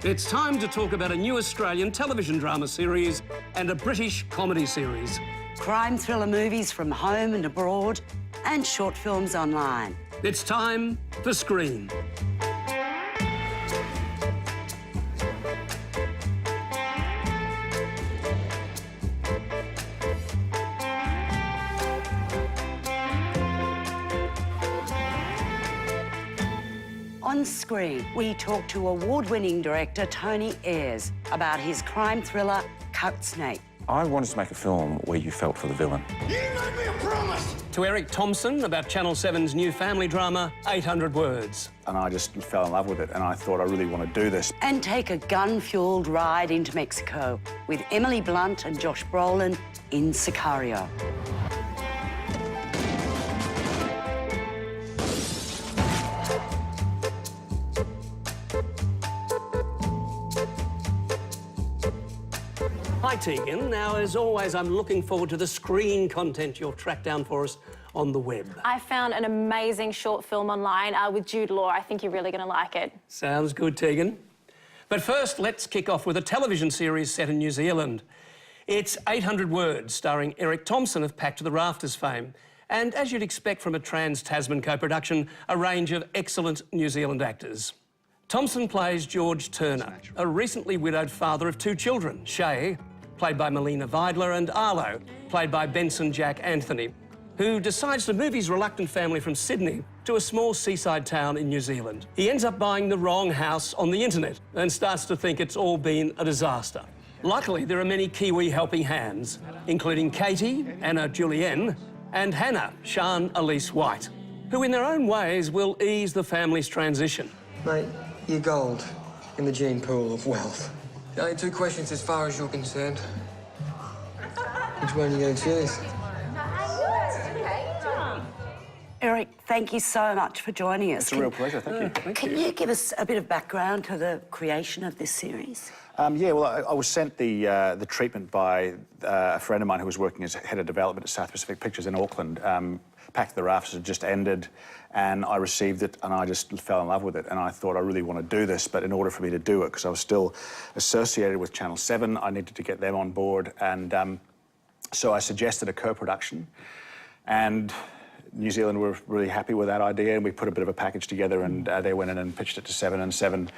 It's time to talk about a new Australian television drama series and a British comedy series. Crime thriller movies from home and abroad, and short films online. It's time for Screen. On Screen, we talk to award-winning director Tony Ayres about his crime thriller, Cut Snake. I wanted to make a film where you felt for the villain. You made me a promise! To Eric Thompson about Channel 7's new family drama, 800 Words. And I just fell in love with it, and I thought I really want to do this. And take a gun-fueled ride into Mexico with Emily Blunt and Josh Brolin in Sicario. Hi, Tegan. Now, as always, I'm looking forward to the Screen content you'll track down for us on the web. I found an amazing short film online with Jude Law. I think you're really going to like it. Sounds good, Tegan. But first, let's kick off with a television series set in New Zealand. It's 800 Words, starring Eric Thompson of Packed to the Rafters fame. And as you'd expect from a Trans-Tasman co-production, a range of excellent New Zealand actors. Thompson plays George Turner, a recently widowed father of two children, Shay, played by Melina Vidler, and Arlo, played by Benson Jack Anthony, who decides to move his reluctant family from Sydney to a small seaside town in New Zealand. He ends up buying the wrong house on the internet and starts to think it's all been a disaster. Luckily, there are many Kiwi helping hands, including Katie, Anna Julienne, and Hannah, Sian Elise White, who in their own ways will ease the family's transition. Mate, you're gold in the gene pool of wealth. Only two questions as far as you're concerned. Which one are you going to choose? Eric, thank you so much for joining us. It's a real pleasure, thank you. Can you give us a bit of background to the creation of this series? Yeah, well, I was sent the treatment by a friend of mine who was working as head of development at South Pacific Pictures in Auckland. Packed to the Rafters had just ended, and I received it, and I just fell in love with it, and I thought I really want to do this, but in order for me to do it, because I was still associated with Channel 7, I needed to get them on board, and so I suggested a co-production, and New Zealand were really happy with that idea, and we put a bit of a package together, and they went in and pitched it to 7, and 7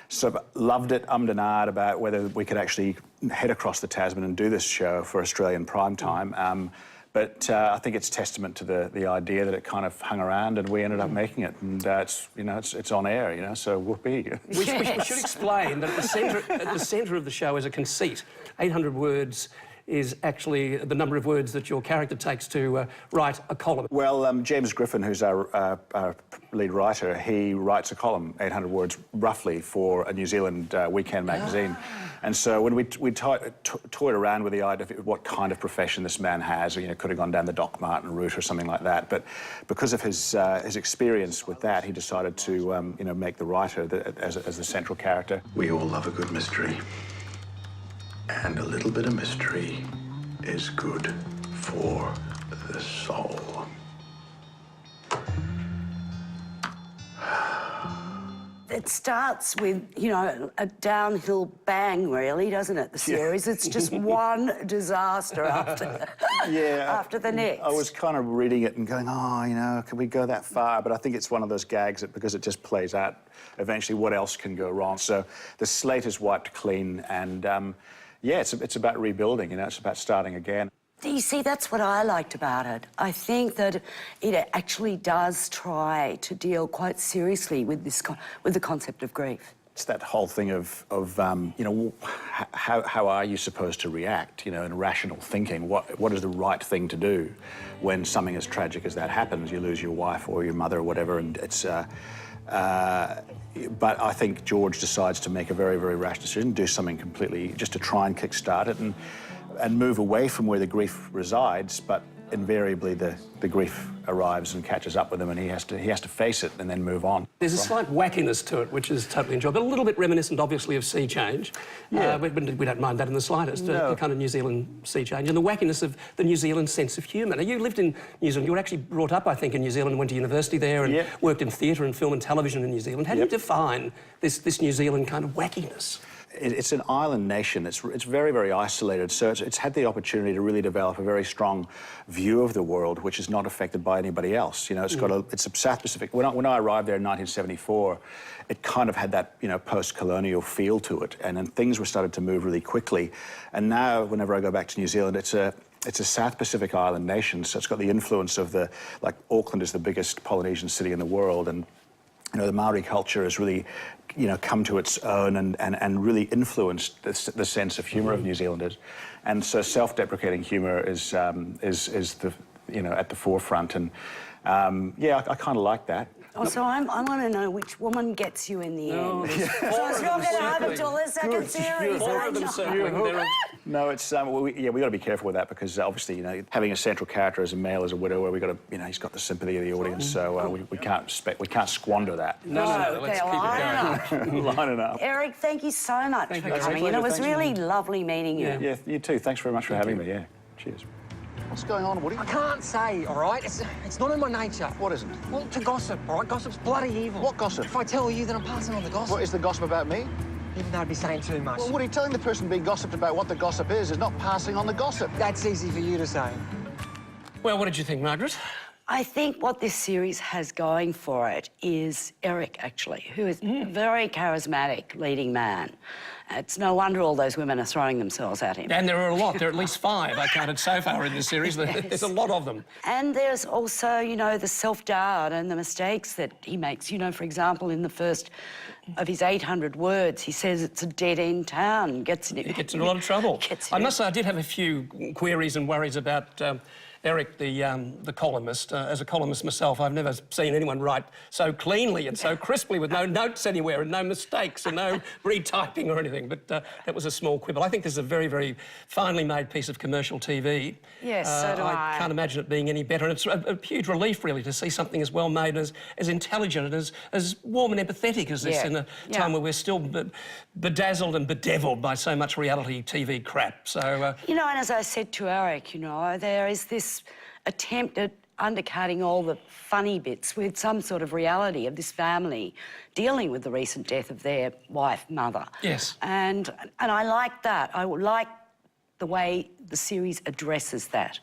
sort of loved it, ummed and ahed about whether we could actually head across the Tasman and do this show for Australian prime time. But I think it's testament to the idea that it kind of hung around, and we ended up making it, and it's on air, you know, so whoopee. We should explain that at the centre of the show is a conceit. 800 Words is actually the number of words that your character takes to write a column. Well, James Griffin, who's our lead writer, he writes a column, 800 words, roughly, for a New Zealand weekend magazine. And so when we toyed around with the idea of what kind of profession this man has, or, you know, could have gone down the Doc Martin route or something like that. But because of his experience with that, he decided to, make the writer as the central character. We all love a good mystery. And a little bit of mystery is good for the soul. It starts with, a downhill bang, really, doesn't it, the series? Yeah. It's just one disaster after the next. I was kind of reading it and going, can we go that far? But I think it's one of those gags that, because it just plays out, eventually what else can go wrong? So the slate is wiped clean, and, it's about rebuilding, it's about starting again. You see, that's what I liked about it. I think that it actually does try to deal quite seriously with the concept of grief. It's that whole thing of how are you supposed to react, in rational thinking? What is the right thing to do when something as tragic as that happens? You lose your wife or your mother or whatever, and it's... but I think George decides to make a very, very rash decision, do something completely, just to try and kickstart it and move away from where the grief resides, but invariably the grief arrives and catches up with him, and he has to face it and then move on. There's a slight wackiness to it, which is totally enjoyable. A little bit reminiscent, obviously, of Sea Change. Yeah. We don't mind that in the slightest, No. the kind of New Zealand Sea Change, and the wackiness of the New Zealand sense of humour. Now, you lived in New Zealand. You were actually brought up, I think, in New Zealand, went to university there and worked in theatre and film and television in New Zealand. How do you define this New Zealand kind of wackiness? It's an island nation. It's very, very isolated, so it's had the opportunity to really develop a very strong view of the world, which is not affected by anybody else. You know, it's a South Pacific. When I arrived there in 1974, it kind of had that, you know, post-colonial feel to it, and then things were started to move really quickly. And now, whenever I go back to New Zealand, it's a South Pacific island nation, so it's got the influence of like Auckland is the biggest Polynesian city in the world, and you know, the Maori culture has really, you know, come to its own and really influenced the sense of humour of New Zealanders. And so self-deprecating humour is the, you know, at the forefront. And yeah, I kind of like that. Also, I want to know which woman gets you in the end. So it's not going to happen until the second series. Four of them circling. No, it's we got to be careful with that because obviously, you know, having a central character as a male, as a widower, we got to, you know, he's got the sympathy of the audience, so we can't squander that. No, let's keep it going. Line it up. Eric, thank you so much for you. coming, and it was Thanks, really lovely meeting you. Yeah, you too. Thanks very much for having me. Yeah, cheers. What's going on, Woody? I can't say, all right? It's not in my nature. What isn't? Well, to gossip, all right? Gossip's bloody evil. What gossip? If I tell you, then I'm passing on the gossip. What, is the gossip about me? Even though I'd be saying too much. Well, Woody, telling the person being gossiped about what the gossip is not passing on the gossip. That's easy for you to say. Well, what did you think, Margaret? I think what this series has going for it is Eric, actually, who is a very charismatic leading man. It's no wonder all those women are throwing themselves at him. And there are a lot. There are at least 5 I counted so far in this series. There's a lot of them. And there's also, you know, the self-doubt and the mistakes that he makes. You know, for example, in the first of his 800 words, he says it's a dead-end town. He gets in a lot of trouble. I must say, I did have a few queries and worries about Eric, the columnist. As a columnist myself, I've never seen anyone write so cleanly and so crisply with no notes anywhere and no mistakes and no retyping or anything. But that was a small quibble. I think this is a very, very finely made piece of commercial TV. Yes, so do I. I can't imagine it being any better. And it's a huge relief, really, to see something as well made, as intelligent and as warm and empathetic as this in a time where we're still bedazzled and bedeviled by so much reality TV crap. So, you know, and as I said to Eric, you know, there is this attempt at undercutting all the funny bits with some sort of reality of this family dealing with the recent death of their wife, mother. Yes. And I like that. I like the way the series addresses that,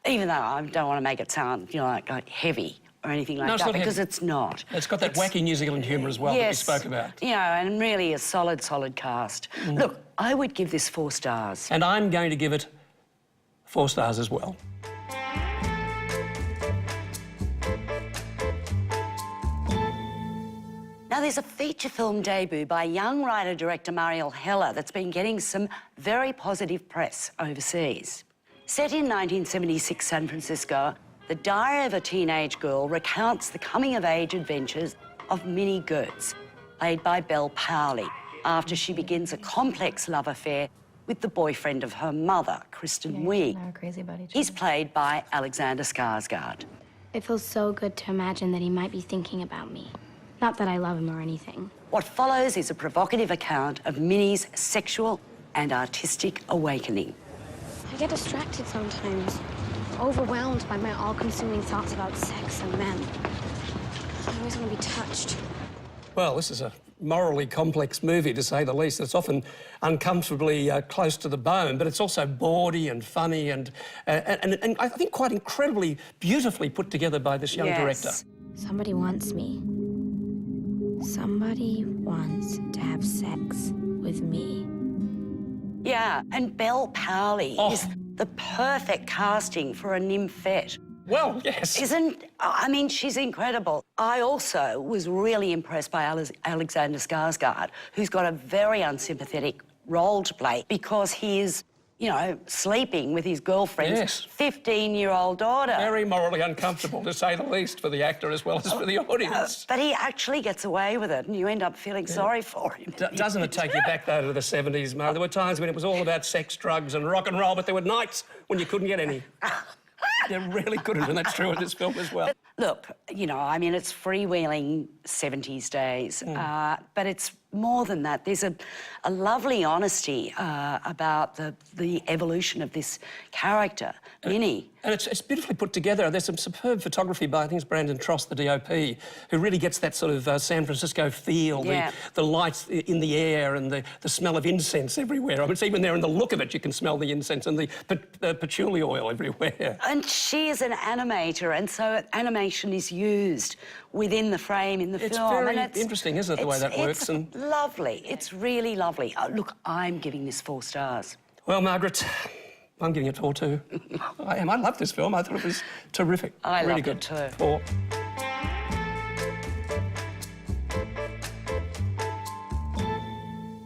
even though I don't want to make it sound, you know, like heavy or anything like that, because it's not. It's got that wacky New Zealand humour as well that you spoke about. You know, and really a solid cast. Look, I would give this 4 stars. And I'm going to give it 4 stars as well. Now, there's a feature film debut by young writer-director Mariel Heller that's been getting some very positive press overseas. Set in 1976 San Francisco, The Diary of a Teenage Girl recounts the coming-of-age adventures of Minnie Goetz, played by Belle Powley, after she begins a complex love affair with the boyfriend of her mother, Kristen Wiig. He's played by Alexander Skarsgård. It feels so good to imagine that he might be thinking about me. Not that I love him or anything. What follows is a provocative account of Minnie's sexual and artistic awakening. I get distracted sometimes, overwhelmed by my all-consuming thoughts about sex and men. I always want to be touched. Well, this is a morally complex movie, to say the least. It's often uncomfortably close to the bone, but it's also bawdy and funny and I think quite incredibly beautifully put together by this young director. Somebody wants me. Somebody wants to have sex with me. Yeah, and Belle Powley is the perfect casting for a nymphette. Well, yes. I mean, she's incredible. I also was really impressed by Alexander Skarsgård, who's got a very unsympathetic role to play because he is, you know, sleeping with his girlfriend's 15-year-old daughter. Very morally uncomfortable, to say the least, for the actor as well as for the audience. But he actually gets away with it, and you end up feeling sorry for him. Doesn't it take you back, though, to the 70s, Mo? There were times when it was all about sex, drugs and rock and roll, but there were nights when you couldn't get any. They're really good at it, and that's true in this film as well. But look, you know, I mean, it's freewheeling 70s days, but it's more than that. There's a lovely honesty about the evolution of this character, Minnie. And it's beautifully put together. There's some superb photography by, I think it's Brandon Trost, the DOP, who really gets that sort of San Francisco feel, the lights in the air and the smell of incense everywhere. I mean, it's even there in the look of it, you can smell the incense and the patchouli oil everywhere. And she is an animator, and so animation is used within the frame in the film. It's very interesting, isn't it, the way that works? It's lovely. It's really lovely. Look, I'm giving this 4 stars. Well, Margaret, I'm giving it 4 too. I am. I love this film. I thought it was terrific. I really loved good. it too. 4.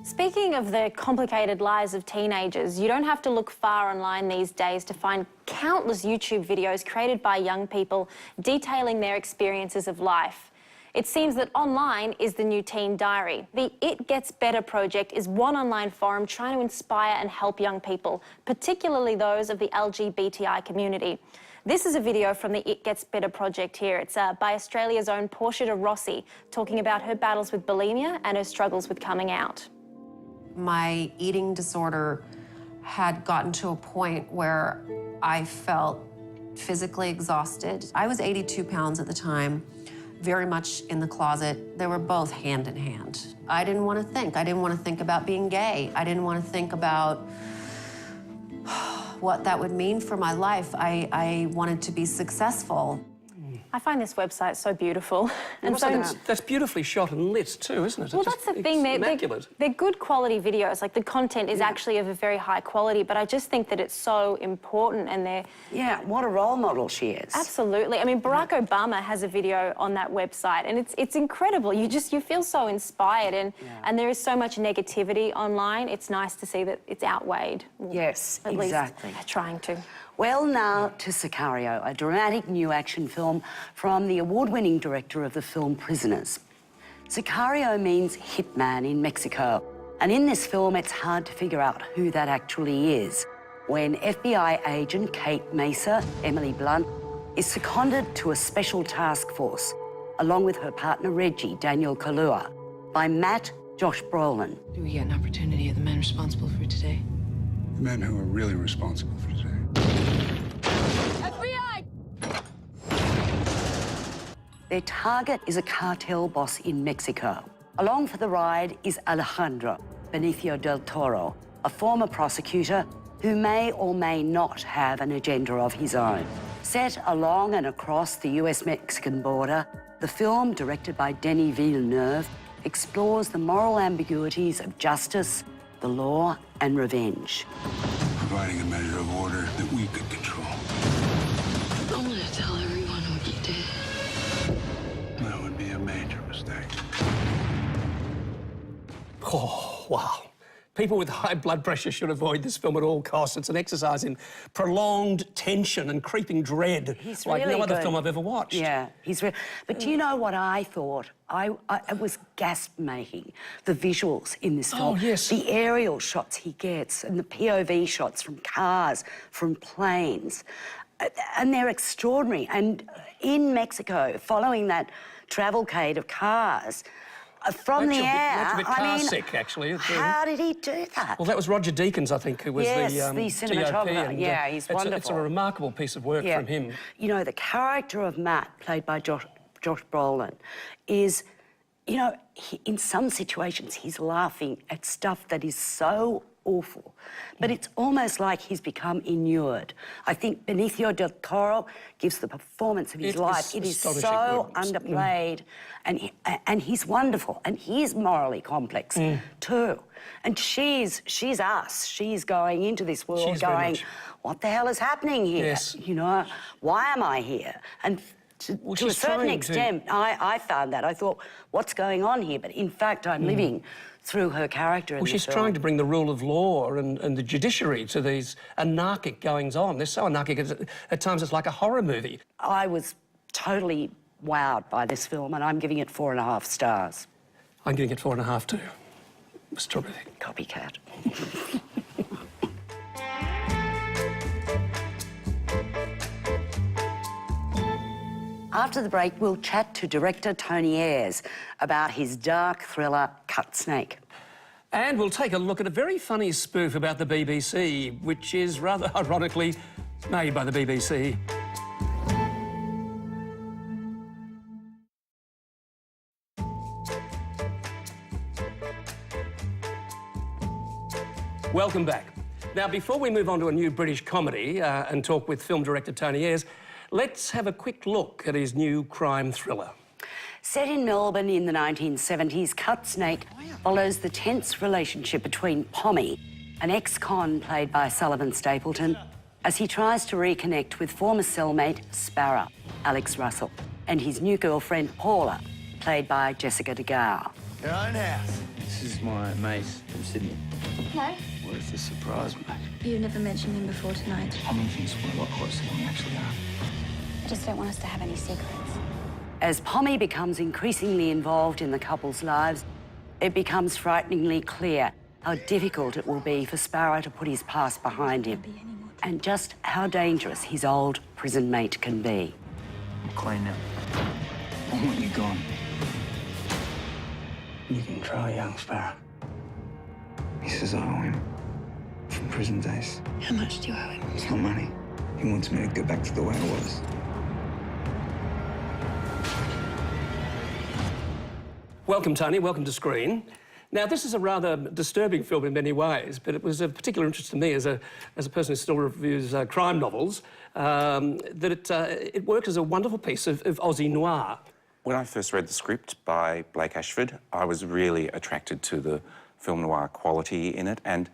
Speaking of the complicated lives of teenagers, you don't have to look far online these days to find countless YouTube videos created by young people detailing their experiences of life. It seems that online is the new teen diary. The It Gets Better project is one online forum trying to inspire and help young people, particularly those of the LGBTI community. This is a video from the It Gets Better project here. It's by Australia's own Portia de Rossi, talking about her battles with bulimia and her struggles with coming out. My eating disorder had gotten to a point where I felt physically exhausted. I was 82 pounds at the time, very much in the closet. They were both hand in hand. I didn't want to think. I didn't want to think about being gay. I didn't want to think about what that would mean for my life. I wanted to be successful. I find this website so beautiful. And so that's beautifully shot and lit too, isn't it? Well, that's the thing. They're good quality videos. Like, the content is actually of a very high quality, but I just think that it's so important, and they're... Yeah, what a role model she is. Absolutely. I mean, Barack Obama has a video on that website, and it's incredible. You feel so inspired, and there is so much negativity online. It's nice to see that it's outweighed. Yes, at exactly. Least trying to. Well, now to Sicario, a dramatic new action film from the award-winning director of the film Prisoners. Sicario means hitman in Mexico, and in this film it's hard to figure out who that actually is when FBI agent Kate Mesa, Emily Blunt, is seconded to a special task force, along with her partner Reggie, Daniel Kaluuya, by Matt Josh Brolin. Do we get an opportunity of the men responsible for today? The men who are really responsible for today. FBI! Their target is a cartel boss in Mexico. Along for the ride is Alejandro Benicio del Toro, a former prosecutor who may or may not have an agenda of his own. Set along and across the US-Mexican border, the film, directed by Denis Villeneuve, explores the moral ambiguities of justice, the law, and revenge. Providing a measure of order that we could control. I'm gonna tell everyone what you did. That would be a major mistake. Oh, wow. People with high blood pressure should avoid this film at all costs. It's an exercise in prolonged tension and creeping dread, like no other film I've ever watched. Yeah, but do you know what I thought? It was gasp-making, the visuals in this film. Oh, yes. The aerial shots he gets and the POV shots from cars, from planes. And they're extraordinary. And in Mexico, following that travelcade of cars, from the air, that's a bit car mean, sick, actually. How did he do that? Well, that was Roger Deakins, I think, who was the DOP, cinematographer. and, yeah, he's wonderful. It's a remarkable piece of work from him. You know, the character of Matt, played by Josh Brolin, is, you know, in some situations he's laughing at stuff that is so awful, but it's almost like he's become inured. I think Benicio del Toro gives the performance of his life. It is so underplayed, and he's wonderful, and he's morally complex too. And she's us. She's going into this world going, what the hell is happening here? Yes. You know, why am I here? And to a certain extent, I found that. I thought, what's going on here? But in fact, I'm living through her character in Well, she's film. trying to bring the rule of law and the judiciary to these anarchic goings-on. They're so anarchic, at times it's like a horror movie. I was totally wowed by this film, and I'm giving it 4.5 stars. I'm giving it 4.5 too. It was terrific. Copycat. After the break, we'll chat to director Tony Ayres about his dark thriller, Cut Snake. And we'll take a look at a very funny spoof about the BBC, which is rather ironically made by the BBC. Welcome back. Now, before we move on to a new British comedy and talk with film director Tony Ayres, let's have a quick look at his new crime thriller. Set in Melbourne in the 1970s, Cut Snake follows the tense relationship between Pommy, an ex-con played by Sullivan Stapleton, as he tries to reconnect with former cellmate Sparrow, Alex Russell, and his new girlfriend Paula, played by Jessica De Gaulle. Your own house. This is my mate from Sydney. Hello. What if this surprise, mate? You never mentioned him before tonight. Pommy thinks we're a lot closer than we actually are. I just don't want us to have any secrets. As Pommy becomes increasingly involved in the couple's lives, it becomes frighteningly clear how difficult it will be for Sparrow to put his past behind him, and just how dangerous his old prison mate can be. I'm clean now. I want you gone. You can try young Sparrow. He says I owe him from prison days. How much do you owe him? It's not money. He wants me to go back to the way I was. Welcome, Tony. Welcome to Screen. Now, this is a rather disturbing film in many ways, but it was of particular interest to me as a person who still reviews crime novels, that it worked as a wonderful piece of Aussie noir. When I first read the script by Blake Ashford, I was really attracted to the film noir quality in it, and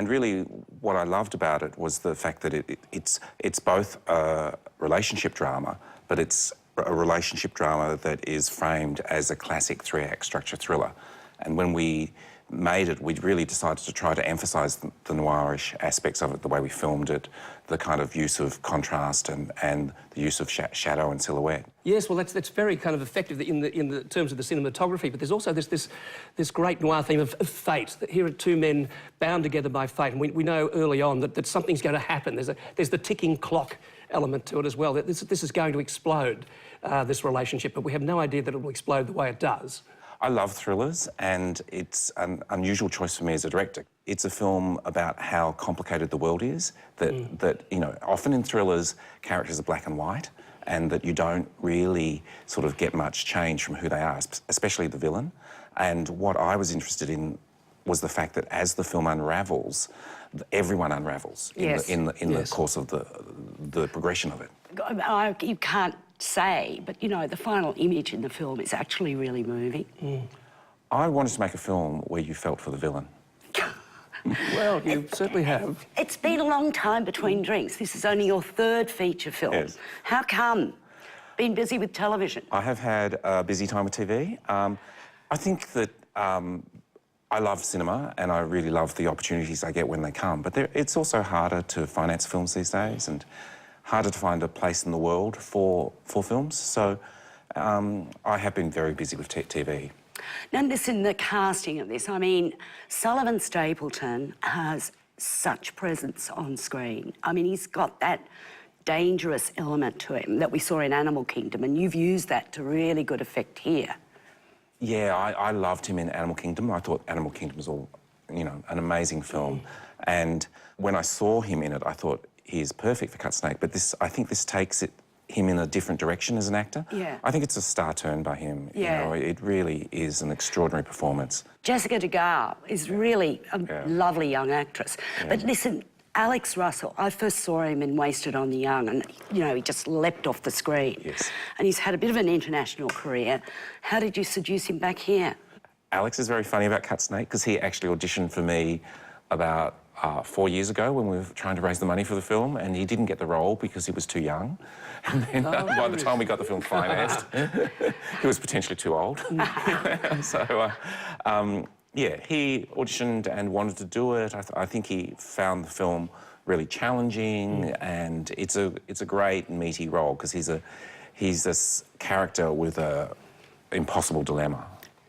really what I loved about it was the fact that it's both a relationship drama, but it's a relationship drama that is framed as a classic three-act structure thriller. And when we made it, we really decided to try to emphasise the noirish aspects of it, the way we filmed it, the kind of use of contrast and the use of shadow and silhouette. Yes, well, that's very kind of effective in the terms of the cinematography, but there's also this great noir theme of fate. That here are two men bound together by fate, and we know early on that something's going to happen. There's the ticking clock element to it as well. That this is going to explode, this relationship, but we have no idea that it will explode the way it does. I love thrillers, and it's an unusual choice for me as a director. It's a film about how complicated the world is, that you know, often in thrillers, characters are black and white, and that you don't really sort of get much change from who they are, especially the villain. And what I was interested in was the fact that as the film unravels, everyone unravels in the course of the progression of it. You can't say, but, you know, the final image in the film is actually really moving. I wanted to make a film where you felt for the villain. Well, you certainly have. It's been a long time between drinks. This is only your third feature film. Yes. How come? Been busy with television? I have had a busy time with TV. I think that I love cinema and I really love the opportunities I get when they come, but it's also harder to finance films these days and harder to find a place in the world for films. So I have been very busy with TV. Now, listen, the casting of this, I mean, Sullivan Stapleton has such presence on screen. I mean, he's got that dangerous element to him that we saw in Animal Kingdom, and you've used that to really good effect here. Yeah, I loved him in Animal Kingdom. I thought Animal Kingdom was all, you know, an amazing film. And when I saw him in it, I thought he is perfect for Cut Snake, but I think this takes him in a different direction as an actor. Yeah. I think it's a star turn by him. Yeah. You know, it really is an extraordinary performance. Jessica De Gaulle is really a lovely young actress. Yeah. But listen, Alex Russell, I first saw him in Wasted on the Young, and, you know, he just leapt off the screen. Yes. And he's had a bit of an international career. How did you seduce him back here? Alex is very funny about Cut Snake because he actually auditioned for me about 4 years ago when we were trying to raise the money for the film, and he didn't get the role because he was too young. And then by the time we got the film financed, he was potentially too old. So, yeah, he auditioned and wanted to do it. I think he found the film really challenging, and it's a great meaty role because he's this character with a impossible dilemma.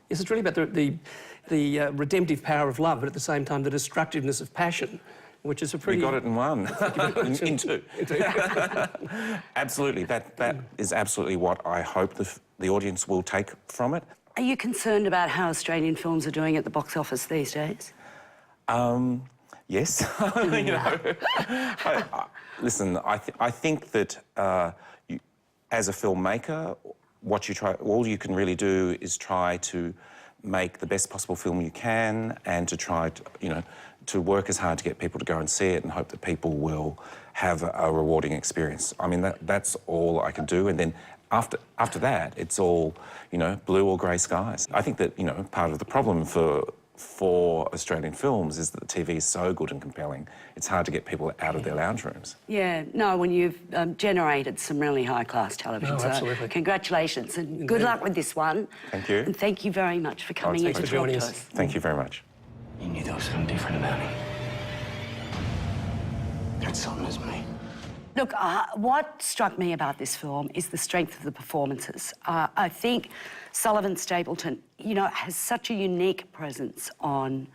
Yes, it's really about the redemptive power of love, but at the same time the destructiveness of passion. which is a pretty... We got it in one. in two. Absolutely. That is absolutely what I hope the audience will take from it. Are you concerned about how Australian films are doing at the box office these days? Yes. You know, listen, I think that as a filmmaker, all you can really do is try to make the best possible film you can, and to try to, you know, to work as hard to get people to go and see it, and hope that people will have a rewarding experience. I mean, that's all I can do, and then after that, it's all, you know, blue or grey skies. I think that, you know, part of the problem for Australian films is that the TV is so good and compelling, it's hard to get people out of their lounge rooms. Yeah, no, when you've generated some really high-class television. Oh, absolutely. So congratulations and good luck with this one. Thank you. And thank you very much for coming in to talk to us. Thank you very much. You knew there was something different about him. That's something, isn't me? Look, what struck me about this film is the strength of the performances. I think Sullivan Stapleton, you know, has such a unique presence on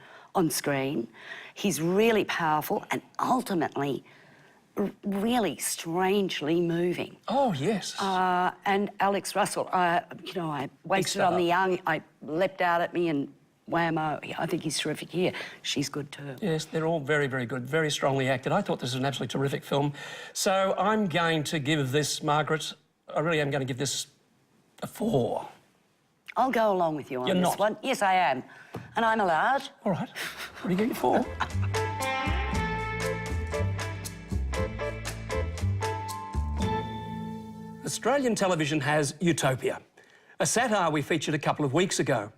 screen. He's really powerful and ultimately really strangely moving. Oh, yes. And Alex Russell, you know, I wasted on the young. I leapt out at me and whammo. I think he's terrific here. She's good too. Yes, they're all very, very good, very strongly acted. I thought this was an absolutely terrific film. So I'm going to give this, Margaret, I really am going to give this a 4. I'll go along with you on You're this not. one. Yes, I am. And I'm allowed. All right. What do you give it 4? Australian television has Utopia, a satire we featured a couple of weeks ago.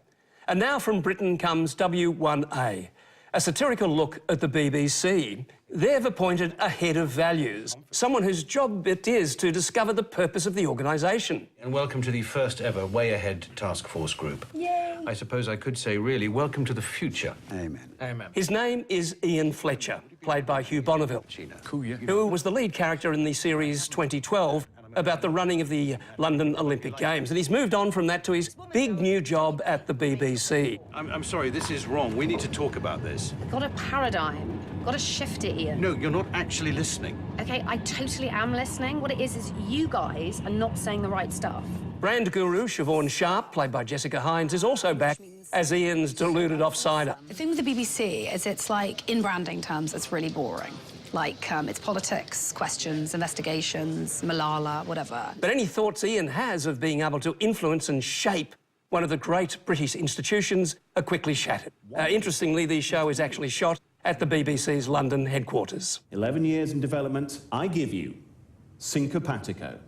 And now from Britain comes W1A, a satirical look at the BBC. They've appointed a head of values, someone whose job it is to discover the purpose of the organisation. And welcome to the first ever Way Ahead Task Force group. Yay! I suppose I could say, really, welcome to the future. Amen. Amen. His name is Ian Fletcher, played by Hugh Bonneville, who was the lead character in the series 2012 about the running of the London Olympic Games. And he's moved on from that to his big new job at the BBC. I'm sorry, this is wrong. We need to talk about this. Got a paradigm. Got to shift it, Ian. No, you're not actually listening. OK, I totally am listening. What it is you guys are not saying the right stuff. Brand guru Siobhan Sharp, played by Jessica Hines, is also back as Ian's deluded offsider. The thing with the BBC is it's like, in branding terms, it's really boring. Like, it's politics, questions, investigations, Malala, whatever. But any thoughts Ian has of being able to influence and shape one of the great British institutions are quickly shattered. Interestingly, the show is actually shot at the BBC's London headquarters. 11 years in development, I give you Syncopatico.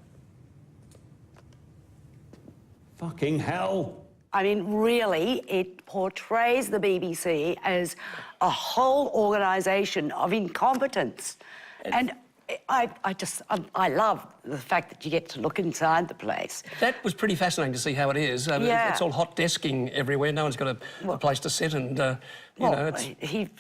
Fucking hell. I mean, really, it portrays the BBC as a whole organisation of incompetence. And I love the fact that you get to look inside the place. That was pretty fascinating to see how it is. Yeah. It's all hot desking everywhere. No one's got a place to sit, and you know, it's...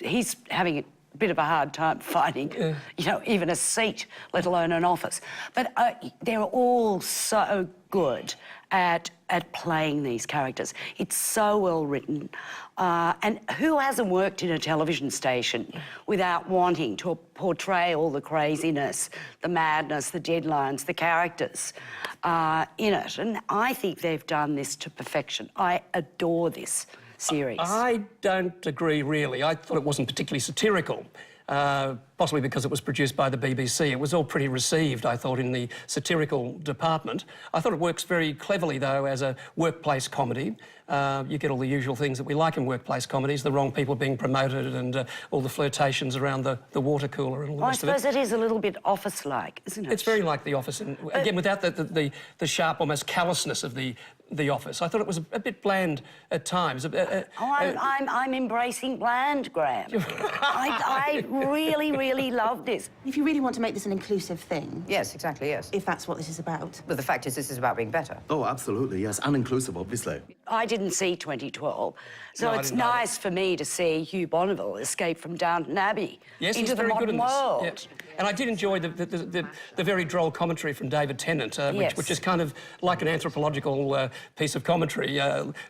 he's having a bit of a hard time finding, you know, even a seat, let alone an office. But they're all so good at playing these characters. It's so well written. And who hasn't worked in a television station without wanting to portray all the craziness, the madness, the deadlines, the characters in it? And I think they've done this to perfection. I adore this series. I don't agree, really. I thought it wasn't particularly satirical. Possibly because it was produced by the BBC. It was all pretty received, I thought, in the satirical department. I thought it works very cleverly, though, as a workplace comedy. You get all the usual things that we like in workplace comedies, the wrong people being promoted and all the flirtations around the water cooler and all the rest of it. I suppose it is a little bit Office-like, isn't it? It's very like The Office, and again, without the sharp, almost callousness of the Office. I thought it was a bit bland at times. I'm embracing bland, Graeme. I really love this. If you really want to make this an inclusive thing... Yes, exactly, yes. If that's what this is about. But the fact is, this is about being better. Oh, absolutely, yes. And inclusive, obviously. I didn't see 2012, so it's nice for me to see Hugh Bonneville escape from Downton Abbey into the modern world. Yeah. And I did enjoy the very droll commentary from David Tennant, which is kind of like an anthropological piece of commentary,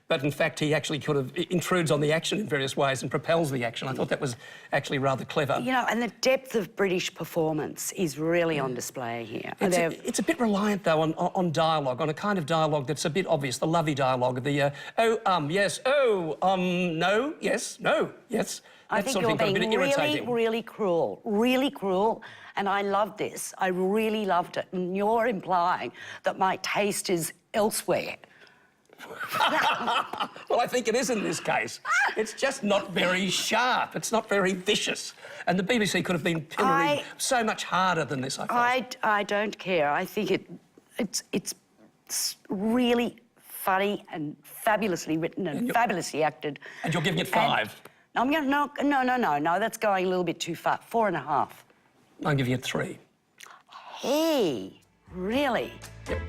but in fact he actually kind of intrudes on the action in various ways and propels the action. I thought that was actually rather clever. You know, and the depth of British performance is really on display here. It's a bit reliant, though, on dialogue, on a kind of dialogue that's a bit obvious, the lovey dialogue of the yes, no, yes, no, yes. I think you're being really cruel, and I love this. I really loved it, and you're implying that my taste is elsewhere. Well, I think it is in this case. It's just not very sharp. It's not very vicious. And the BBC could have been pillorying so much harder than this, I felt. I don't care. I think it's really funny and fabulously written and fabulously acted. And you're giving it 5? I'm going to... No, that's going a little bit too far. 4.5. I'm giving it 3. Hey, really? Yep.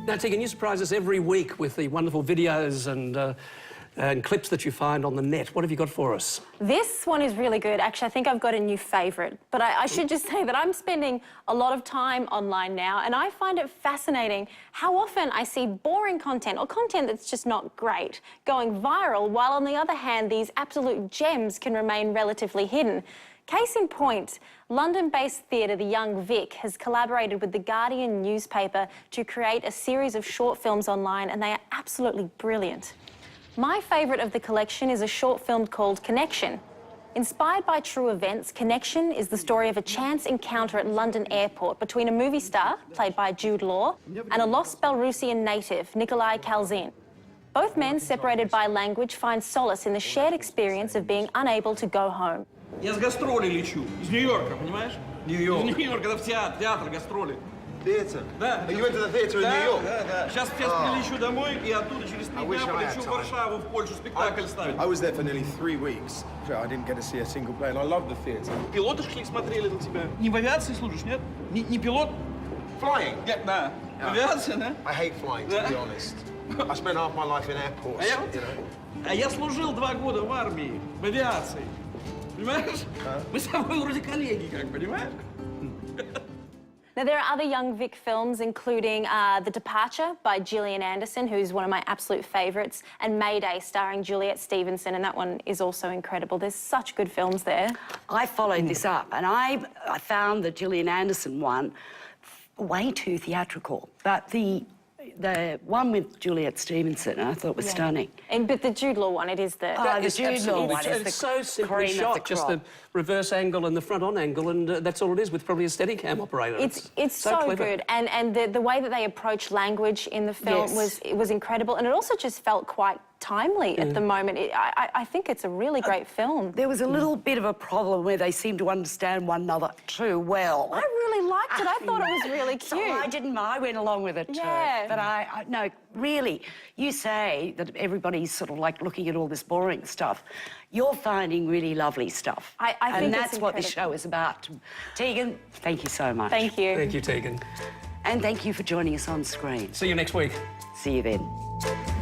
Now, Tegan, you surprise us every week with the wonderful videos and clips that you find on the net. What have you got for us? This one is really good. Actually, I think I've got a new favourite. But I should just say that I'm spending a lot of time online now, and I find it fascinating how often I see boring content, or content that's just not great, going viral, while on the other hand, these absolute gems can remain relatively hidden. Case in point, London-based theatre The Young Vic has collaborated with The Guardian newspaper to create a series of short films online, and they are absolutely brilliant. My favourite of the collection is a short film called Connection. Inspired by true events, Connection is the story of a chance encounter at London Airport between a movie star, played by Jude Law, and a lost Belarusian native, Nikolai Kalzin. Both men, separated by language, find solace in the shared experience of being unable to go home. Я с гастролей лечу. Из Нью-Йорка, понимаешь? Нью-Йорк. Из Нью-Йорка, это в театр, гастроли. Theatre? Да. You went to the theatre in New York? Да. Сейчас прилечу домой и оттуда через 3 дня полечу в Варшаву, в Польшу, спектакль ставить. I was there for nearly 3 weeks. I didn't get to see a single play, and I loved the theatre. Пилоты шли, смотрели на тебя. Не в авиации служишь, нет? Не пилот? Flying? Нет, да. Авиация, да? I hate flying, to be honest. I spent half my life in airports, you know. А я служил 2 года в армии, в авиации. Понимаешь? Мы с тобой вроде коллеги, как, понимаешь? Now, there are other Young Vic films, including The Departure by Gillian Anderson, who's one of my absolute favourites, and Mayday, starring Juliet Stevenson, and that one is also incredible. There's such good films there. I followed this up, and I found the Gillian Anderson one way too theatrical, but the one with Juliet Stevenson, I thought was stunning. But the Jude Law one, it is the... the Jude Law one is it's so simply shot, just the reverse angle and the front-on angle, and that's all it is, with probably a Steadicam operator. It's so good, and the way that they approach language in the film was incredible, and it also just felt quite timely at the moment. I think it's a really great film. There was a little bit of a problem where they seemed to understand one another too well. I really liked it. I thought it was really cute. So I didn't. I went along with it too. But no, really, you say that everybody's sort of like looking at all this boring stuff. You're finding really lovely stuff. I think and that's what this show is about. Tegan, thank you so much. Thank you. Thank you, Tegan. And thank you for joining us on screen. See you next week. See you then.